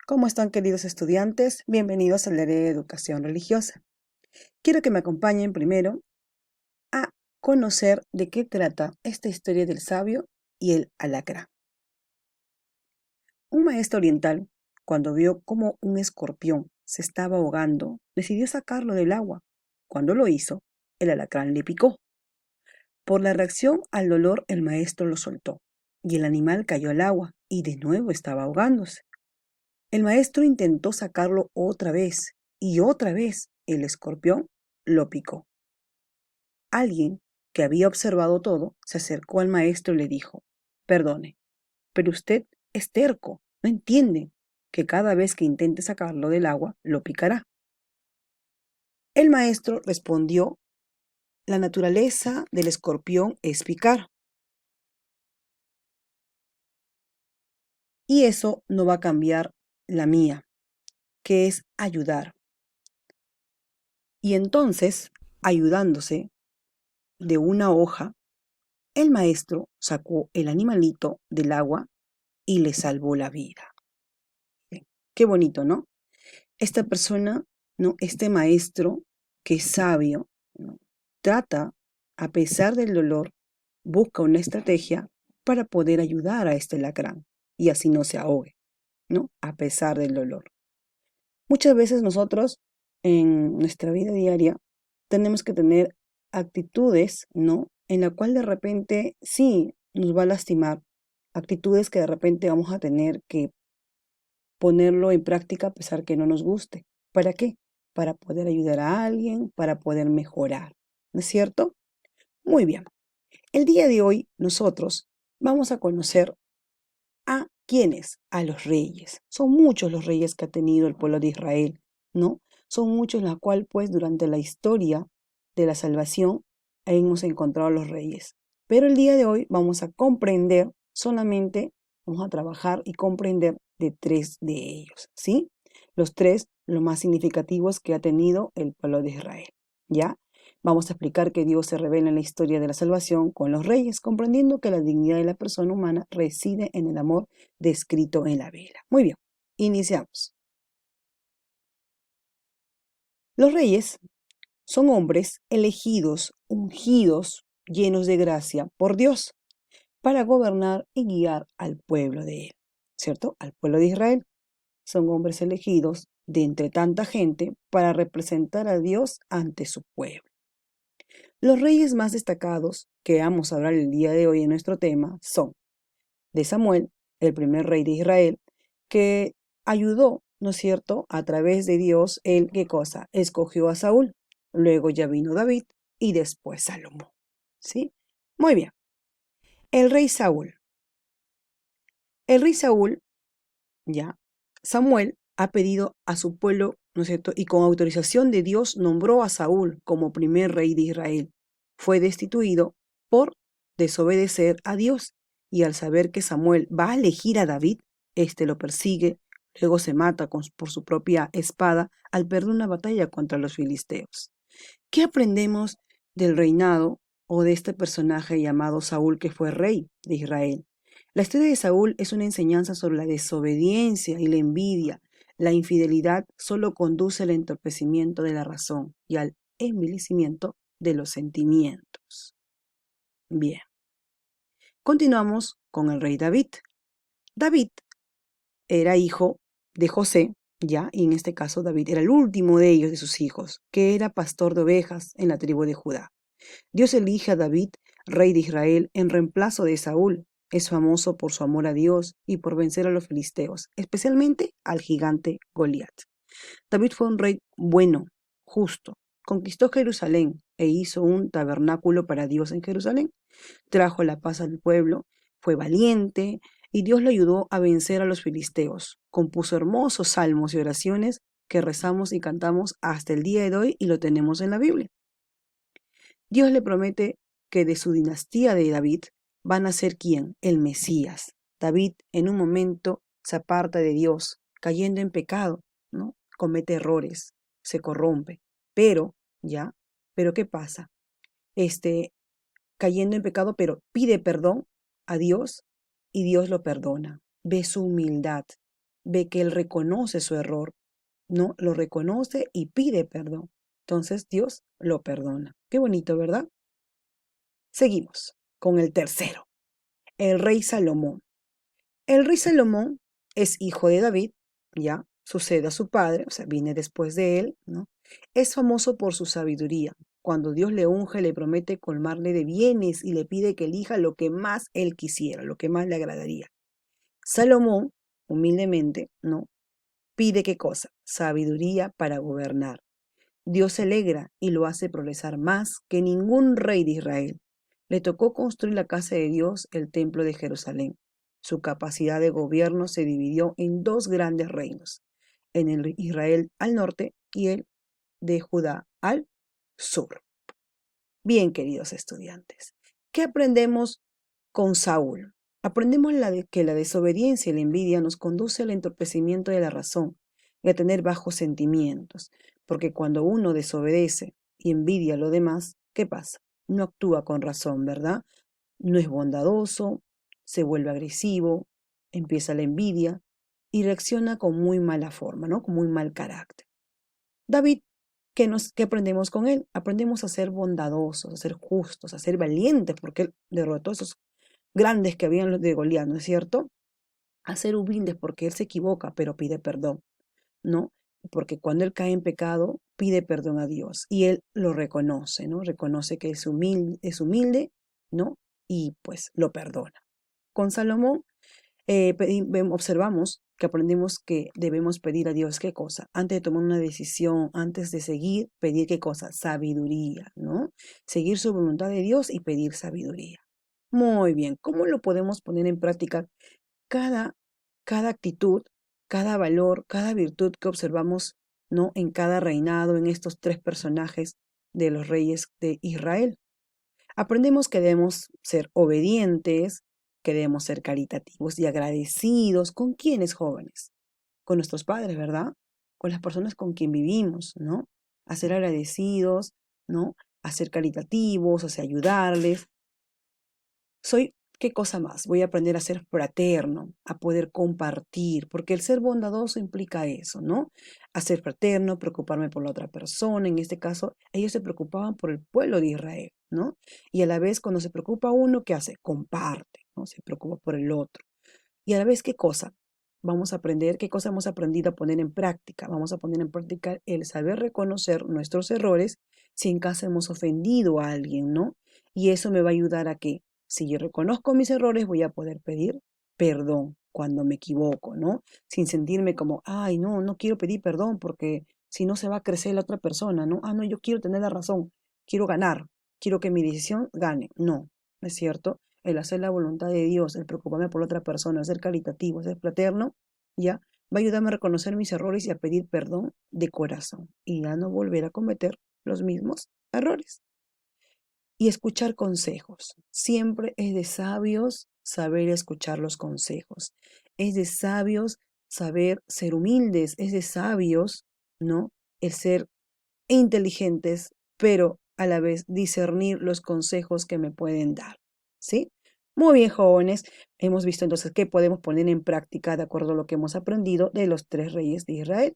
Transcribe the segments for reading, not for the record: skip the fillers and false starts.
¿Cómo están, queridos estudiantes? Bienvenidos al área de educación religiosa. Quiero que me acompañen primero a conocer de qué trata esta historia del sabio y el alacrán. Un maestro oriental, cuando vio cómo un escorpión se estaba ahogando, decidió sacarlo del agua. Cuando lo hizo, el alacrán le picó. Por la reacción al dolor, el maestro lo soltó y el animal cayó al agua y de nuevo estaba ahogándose. El maestro intentó sacarlo otra vez y otra vez el escorpión lo picó. Alguien que había observado todo se acercó al maestro y le dijo: Perdone, pero usted es terco, no entiende que cada vez que intente sacarlo del agua lo picará. El maestro respondió: La naturaleza del escorpión es picar y eso no va a cambiar la mía, que es ayudar. Y entonces, ayudándose de una hoja, el maestro sacó el animalito del agua y le salvó la vida. Qué bonito, ¿no? Esta persona, ¿no? Este maestro que es sabio, ¿no? Trata, a pesar del dolor, busca una estrategia para poder ayudar a este alacrán y así no se ahogue, ¿no? A pesar del dolor. Muchas veces nosotros en nuestra vida diaria tenemos que tener actitudes, ¿no? En la cual de repente sí nos va a lastimar, actitudes que de repente vamos a tener que ponerlo en práctica a pesar que no nos guste. ¿Para qué? Para poder ayudar a alguien, para poder mejorar, ¿no es cierto? Muy bien. El día de hoy nosotros vamos a conocer ¿a quiénes? A los reyes. Son muchos los reyes que ha tenido el pueblo de Israel, ¿no? Son muchos la cual, pues, durante la historia de la salvación hemos encontrado a los reyes. Pero el día de hoy vamos a comprender solamente, vamos a trabajar y comprender de tres de ellos, ¿sí? Los tres, los más significativos que ha tenido el pueblo de Israel, ¿ya? Vamos a explicar que Dios se revela en la historia de la salvación con los reyes, comprendiendo que la dignidad de la persona humana reside en el amor descrito en la Biblia. Muy bien, iniciamos. Los reyes son hombres elegidos, ungidos, llenos de gracia por Dios para gobernar y guiar al pueblo de él, ¿cierto? Al pueblo de Israel. Son hombres elegidos de entre tanta gente para representar a Dios ante su pueblo. Los reyes más destacados que vamos a hablar el día de hoy en nuestro tema son de Samuel, el primer rey de Israel, que ayudó, ¿no es cierto?, a través de Dios, él, ¿qué cosa? Escogió a Saúl, luego ya vino David y después Salomón, ¿sí? Muy bien, el rey Saúl. El rey Saúl, ya, Samuel ha pedido a su pueblo, ¿no es cierto?, y con autorización de Dios nombró a Saúl como primer rey de Israel. Fue destituido por desobedecer a Dios y al saber que Samuel va a elegir a David, éste lo persigue, luego se mata por su propia espada al perder una batalla contra los filisteos. ¿Qué aprendemos del reinado o de este personaje llamado Saúl que fue rey de Israel? La historia de Saúl es una enseñanza sobre la desobediencia y la envidia. La infidelidad solo conduce al entorpecimiento de la razón y al envilecimiento de los sentimientos. Bien, continuamos con el rey David. David era hijo de José, ya, y en este caso David era el último de ellos, de sus hijos, que era pastor de ovejas en la tribu de Judá. Dios elige a David, rey de Israel, en reemplazo de Saúl. Es famoso por su amor a Dios y por vencer a los filisteos, especialmente al gigante Goliat. David fue un rey bueno, justo. Conquistó Jerusalén e hizo un tabernáculo para Dios en Jerusalén. Trajo la paz al pueblo, fue valiente y Dios le ayudó a vencer a los filisteos. Compuso hermosos salmos y oraciones que rezamos y cantamos hasta el día de hoy y lo tenemos en la Biblia. Dios le promete que de su dinastía de David van a ser ¿quién? El Mesías. David en un momento se aparta de Dios, cayendo en pecado, ¿no? Comete errores, se corrompe, pero, ¿ya? ¿Pero qué pasa? Cayendo en pecado, pero pide perdón a Dios y Dios lo perdona. Ve su humildad, ve que él reconoce su error, ¿no? Lo reconoce y pide perdón. Entonces Dios lo perdona. Qué bonito, ¿verdad? Seguimos con el tercero, el rey Salomón. El rey Salomón es hijo de David, ya, sucede a su padre, o sea, viene después de él, ¿no? Es famoso por su sabiduría. Cuando Dios le unge, le promete colmarle de bienes y le pide que elija lo que más él quisiera, lo que más le agradaría. Salomón, humildemente, ¿no? Pide qué cosa? Sabiduría para gobernar. Dios se alegra y lo hace progresar más que ningún rey de Israel. Le tocó construir la casa de Dios, el templo de Jerusalén. Su capacidad de gobierno se dividió en dos grandes reinos, en el Israel al norte y el de Judá al sur. Bien, queridos estudiantes, ¿qué aprendemos con Saúl? Aprendemos que la desobediencia y la envidia nos conduce al entorpecimiento de la razón y a tener bajos sentimientos, porque cuando uno desobedece y envidia a lo demás, ¿qué pasa? No actúa con razón, ¿verdad? No es bondadoso, se vuelve agresivo, empieza la envidia y reacciona con muy mala forma, ¿no? Con muy mal carácter. David, ¿qué aprendemos con él? Aprendemos a ser bondadosos, a ser justos, a ser valientes, porque él derrotó a esos grandes que habían los de Goliat, ¿no es cierto? A ser humildes porque él se equivoca, pero pide perdón, ¿no? Porque cuando él cae en pecado, pide perdón a Dios y él lo reconoce, ¿no? Reconoce que es humilde, ¿no? Y pues lo perdona. Con Salomón observamos que aprendemos que debemos pedir a Dios qué cosa. Antes de tomar una decisión, antes de seguir, pedir qué cosa. Sabiduría, ¿no? Seguir su voluntad de Dios y pedir sabiduría. Muy bien, ¿cómo lo podemos poner en práctica? Cada, cada actitud, cada valor, cada virtud que observamos, ¿no? En cada reinado, en estos tres personajes de los reyes de Israel. Aprendemos que debemos ser obedientes, que debemos ser caritativos y agradecidos. ¿Con quiénes, jóvenes? Con nuestros padres, ¿verdad? Con las personas con quien vivimos, ¿no? A ser agradecidos, ¿no? A ser caritativos, a ser ayudarles. ¿Qué cosa más? Voy a aprender a ser fraterno, a poder compartir, porque el ser bondadoso implica eso, ¿no? A ser fraterno, preocuparme por la otra persona. En este caso, ellos se preocupaban por el pueblo de Israel, ¿no? Y a la vez, cuando se preocupa uno, ¿qué hace? Comparte, ¿no? Se preocupa por el otro. Y a la vez, ¿qué cosa? Vamos a aprender, ¿qué cosa hemos aprendido a poner en práctica? Vamos a poner en práctica el saber reconocer nuestros errores si en caso hemos ofendido a alguien, ¿no? Y eso me va a ayudar a que si yo reconozco mis errores, voy a poder pedir perdón cuando me equivoco, ¿no? Sin sentirme como, ay, no, no quiero pedir perdón porque si no se va a crecer la otra persona, ¿no? Ah, no, yo quiero tener la razón, quiero ganar, quiero que mi decisión gane. No, ¿no es cierto? El hacer la voluntad de Dios, el preocuparme por otra persona, el ser caritativo, el ser fraterno, ya va a ayudarme a reconocer mis errores y a pedir perdón de corazón y a no volver a cometer los mismos errores. Y escuchar consejos. Siempre es de sabios saber escuchar los consejos. Es de sabios saber ser humildes. Es de sabios, ¿no? El ser inteligentes, pero a la vez discernir los consejos que me pueden dar. ¿Sí? Muy bien, jóvenes. Hemos visto entonces qué podemos poner en práctica de acuerdo a lo que hemos aprendido de los tres reyes de Israel.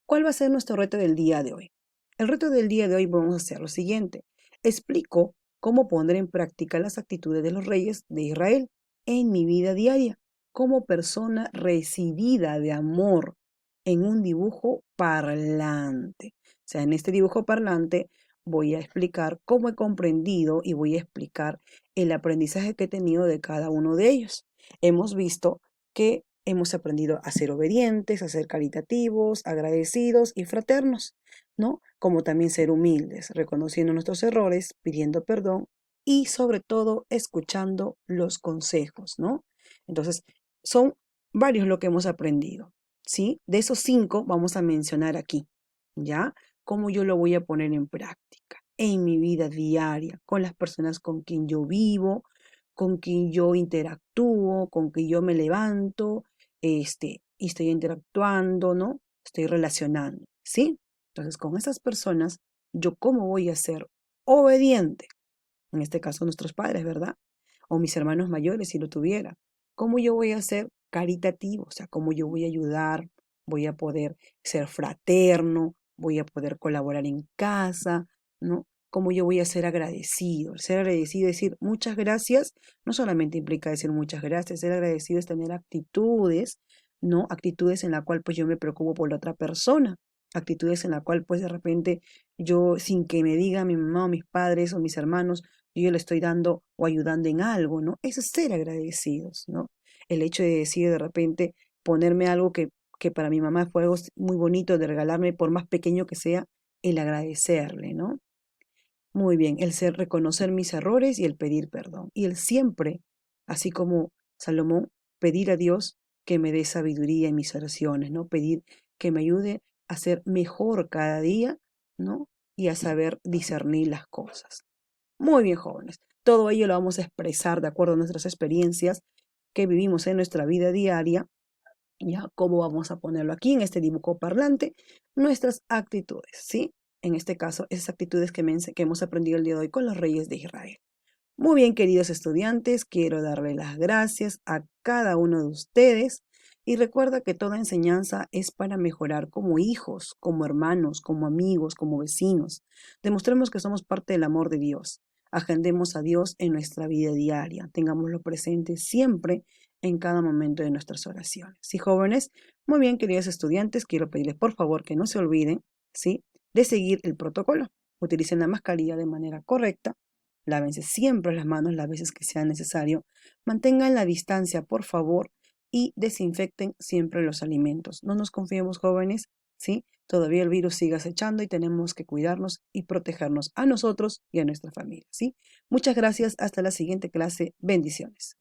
¿Cuál va a ser nuestro reto del día de hoy? El reto del día de hoy vamos a hacer lo siguiente. Explico cómo poner en práctica las actitudes de los reyes de Israel en mi vida diaria, como persona recibida de amor en un dibujo parlante. O sea, en este dibujo parlante voy a explicar cómo he comprendido y voy a explicar el aprendizaje que he tenido de cada uno de ellos. Hemos visto que hemos aprendido a ser obedientes, a ser caritativos, agradecidos y fraternos, ¿no? Como también ser humildes, reconociendo nuestros errores, pidiendo perdón y sobre todo escuchando los consejos, ¿no? Entonces, son varios lo que hemos aprendido, ¿sí? De esos 5 vamos a mencionar aquí, ¿ya? Cómo yo lo voy a poner en práctica en mi vida diaria, con las personas con quien yo vivo, con quien yo interactúo, con quien yo me levanto, y estoy interactuando, ¿no? Estoy relacionando, ¿sí? Entonces, con esas personas, ¿yo cómo voy a ser obediente? En este caso, nuestros padres, ¿verdad? O mis hermanos mayores, si lo tuviera. ¿Cómo yo voy a ser caritativo, o sea, cómo yo voy a ayudar, voy a poder ser fraterno, voy a poder colaborar en casa, ¿no? Cómo yo voy a ser agradecido. Ser agradecido, decir muchas gracias, no solamente implica decir muchas gracias, ser agradecido es tener actitudes, ¿no? Actitudes en la cual pues yo me preocupo por la otra persona, actitudes en la cual pues de repente yo sin que me diga mi mamá o mis padres o mis hermanos, yo le estoy dando o ayudando en algo, ¿no? Eso es ser agradecidos, ¿no? El hecho de decir de repente ponerme algo que para mi mamá fue algo muy bonito de regalarme, por más pequeño que sea, el agradecerle, ¿no? Muy bien, el ser reconocer mis errores y el pedir perdón. Y el siempre, así como Salomón, pedir a Dios que me dé sabiduría en mis oraciones, ¿no? Pedir que me ayude a ser mejor cada día, ¿no? Y a saber discernir las cosas. Muy bien, jóvenes. Todo ello lo vamos a expresar de acuerdo a nuestras experiencias que vivimos en nuestra vida diaria. Ya, ¿cómo vamos a ponerlo aquí en este dibujo parlante? Nuestras actitudes, ¿sí? En este caso, esas actitudes que hemos aprendido el día de hoy con los reyes de Israel. Muy bien, queridos estudiantes, quiero darle las gracias a cada uno de ustedes y recuerda que toda enseñanza es para mejorar como hijos, como hermanos, como amigos, como vecinos. Demostremos que somos parte del amor de Dios. Agendemos a Dios en nuestra vida diaria. Tengámoslo presente siempre en cada momento de nuestras oraciones. Sí, jóvenes, muy bien, queridos estudiantes, quiero pedirles por favor que no se olviden, ¿sí?, de seguir el protocolo. Utilicen la mascarilla de manera correcta. Lávense siempre las manos las veces que sea necesario. Mantengan la distancia, por favor, y desinfecten siempre los alimentos. No nos confiemos, jóvenes, ¿sí? Todavía el virus sigue acechando y tenemos que cuidarnos y protegernos a nosotros y a nuestra familia, ¿sí? Muchas gracias. Hasta la siguiente clase. Bendiciones.